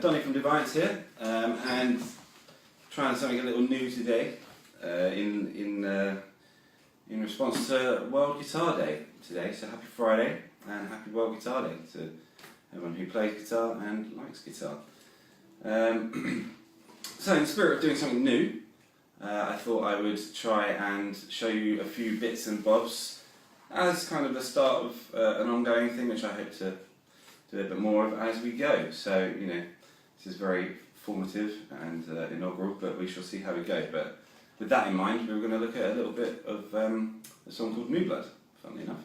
Donnie from deVience here, and trying something a little new today in response to World Guitar Day today. So happy Friday and happy World Guitar Day to everyone who plays guitar and likes guitar. So in the spirit of doing something new, I thought I would try and show you a few bits and bobs as kind of the start of an ongoing thing, which I hope to do a bit more of as we go. So, you know, this is very formative and inaugural, but we shall see how we go. But with that in mind, we were going to look at a little bit of a song called New Blood, funnily enough.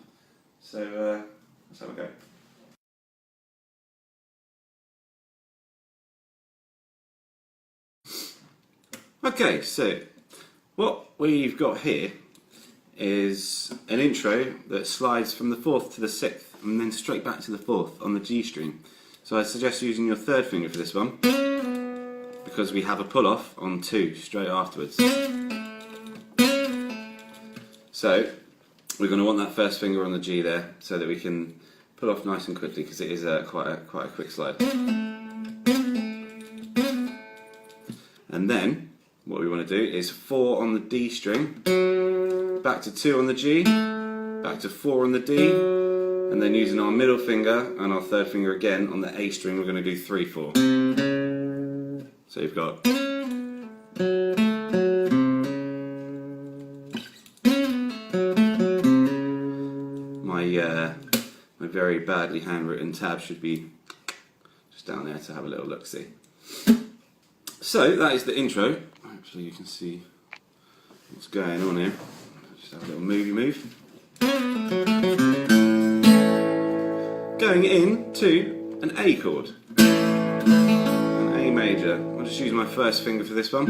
So let's have a go. Okay, so what we've got here is an intro that slides from the 4th to the 6th and then straight back to the 4th on the G string. So I suggest using your 3rd finger for this one because we have a pull off on 2 straight afterwards. So we're going to want that 1st finger on the G there so that we can pull off nice and quickly because it is quite a quick slide. And then what we want to do is 4 on the D string, back to 2 on the G, back to 4 on the D, and then using our middle finger and our 3rd finger again on the A string, we're going to do 3/4. So you've got my very badly handwritten tab should be just down there to have a little look-see. So that is the intro. Hopefully you can see what's going on here. Just have a little move. Going into an A chord, an A major. I'll just use my 1st finger for this one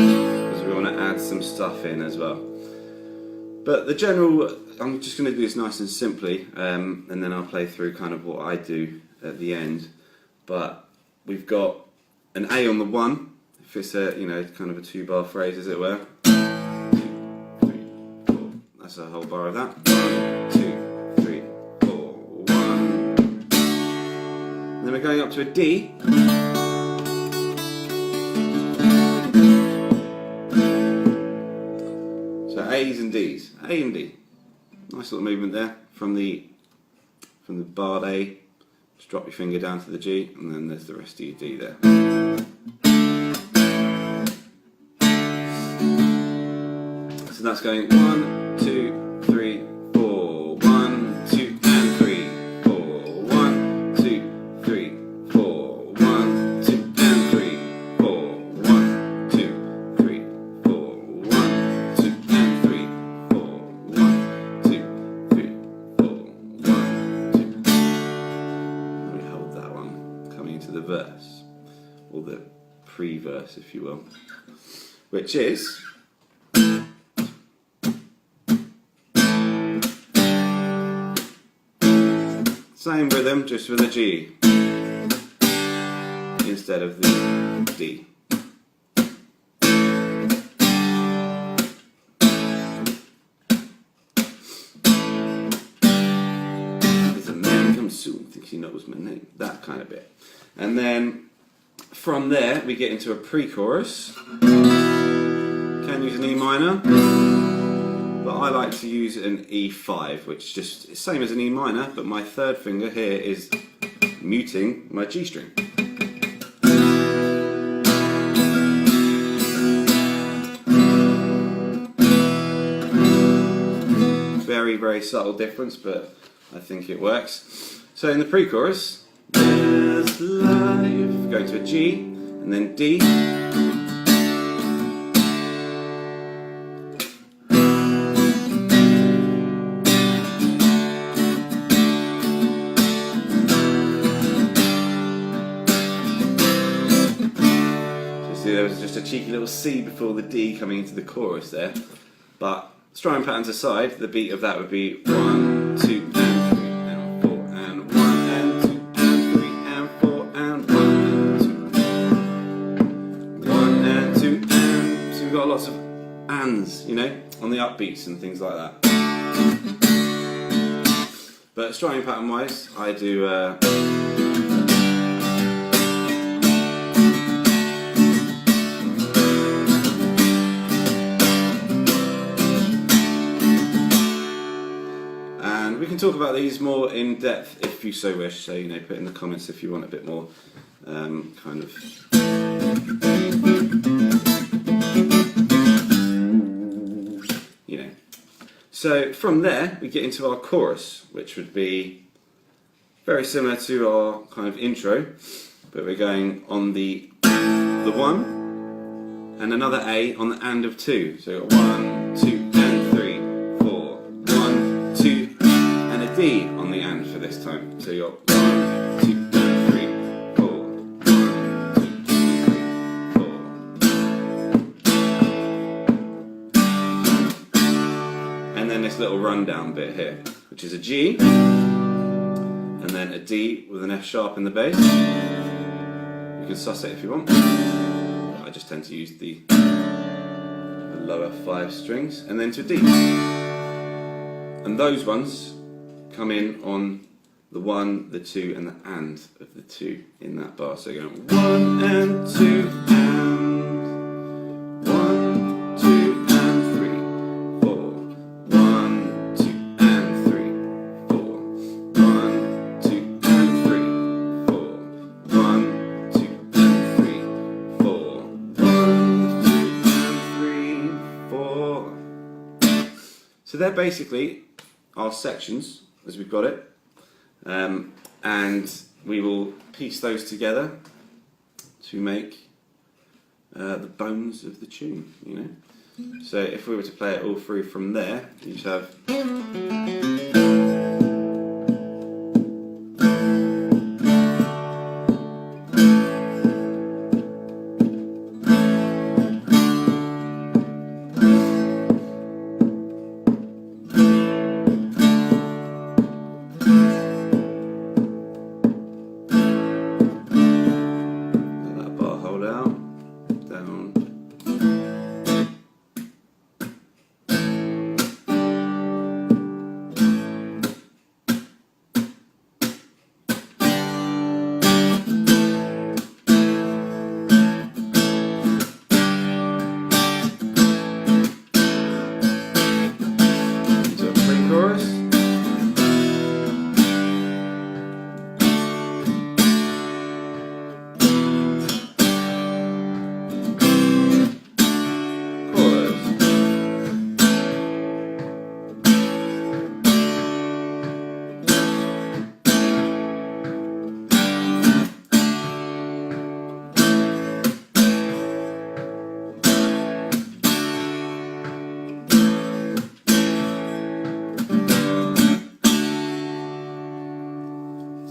because we want to add some stuff in as well. But the general, I'm just going to do this nice and simply, and then I'll play through kind of what I do at the end. But we've got an A on the 1, if it's a, you know, kind of a 2-bar phrase as it were. 2, 3, 4. That's a whole bar of that. 1, 2, 3, 4, 1. And then we're going up to a D. So A's and D's. A and D. Nice little movement there from the barred A. Just drop your finger down to the G, and then there's the rest of your D there. So that's going 1, 2, 3, 4, 1, 2, and 3, 4, 1, 2, 3, 4, 1, 2, and 3, 4, 1, 2, 3, 4, 1, 2, and 3, 4, 1, 2, 3, 4, 1, 2. Let me hold that one, coming into the verse, or the pre-verse if you will, which is same rhythm, just with a G instead of the D. There's a man comes soon, thinks he knows my name. That kind of bit. And then from there we get into a pre-chorus. Can use an E minor. But I like to use an E5, which is just the same as an E minor, but my 3rd finger here is muting my G string. Very, very subtle difference, but I think it works. So in the pre-chorus, there's life, going to a G, and then D. There was just a cheeky little C before the D coming into the chorus there. But strumming patterns aside, the beat of that would be 1, 2, and 3, and 4, and 1, and 2, and 3, and 4, and 1, and 2. 1 and 2 and. So we've got lots of ands, you know, on the upbeats and things like that. But strumming pattern wise, I do and we can talk about these more in depth if you so wish, so you know, put in the comments if you want a bit more kind of So from there we get into our chorus, which would be very similar to our kind of intro, but we're going on the 1 and another A on the and of 2. So we've got 1, 2 and 3, 4, 1, 2 and a D on the and for this time. So you've got 1, 2 and 3, 4, 1, 2, 3, 4. And then this little rundown bit here, which is a G, and then a D with an F sharp in the bass. You can sus it if you want. I just tend to use the lower 5 strings, and then to a D. And those ones come in on the 1, the 2, and the and of the 2 in that bar. So going 1 and 2 and 1, 2 and 3, 4, 1, 2 and 3, 4, 1, 2 and 3, 4, 1, 2 and 3, 4, 1, 2 and 3, 4. So they're basically our sections as we've got it. And we will piece those together to make the bones of the tune, you know. So if we were to play it all through from there, you'd have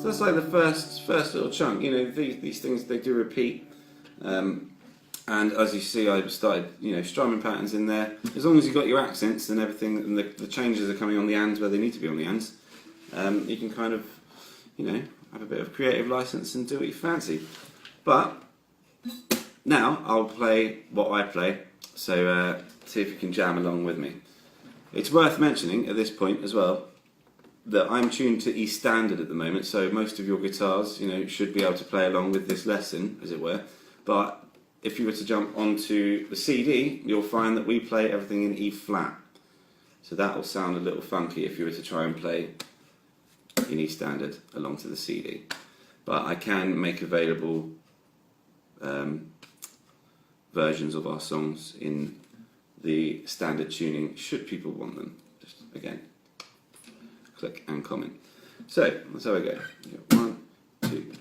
that's like the first little chunk. You know, these things, they do repeat, and as you see, I started, you know, strumming patterns in there. As long as you've got your accents and everything, and the changes are coming on the ands where they need to be on the ands, you can kind of, you know, have a bit of creative license and do what you fancy. But now I'll play what I play, so see if you can jam along with me. It's worth mentioning at this point as well that I'm tuned to E standard at the moment, so most of your guitars, you know, should be able to play along with this lesson, as it were. But if you were to jump onto the CD, you'll find that we play everything in E flat. So that will sound a little funky if you were to try and play in E standard along to the CD. But I can make available versions of our songs in the standard tuning, should people want them. Just again, click and comment. So that's how we go. 1, 2.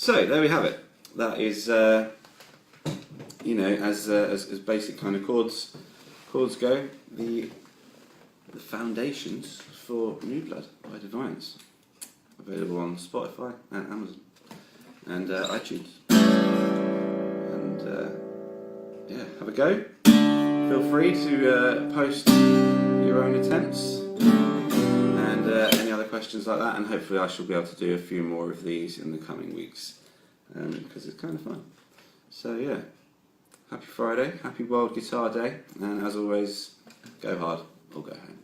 So there we have it. That is, you know, as basic kind of chords go, the foundations for New Blood by deVience, available on Spotify and Amazon and iTunes. And yeah, have a go. Feel free to post your own attempts and any other questions like that, and hopefully I shall be able to do a few more of these in the coming weeks, because it's kind of fun. So yeah, happy Friday, happy World Guitar Day, and as always, go hard or go home.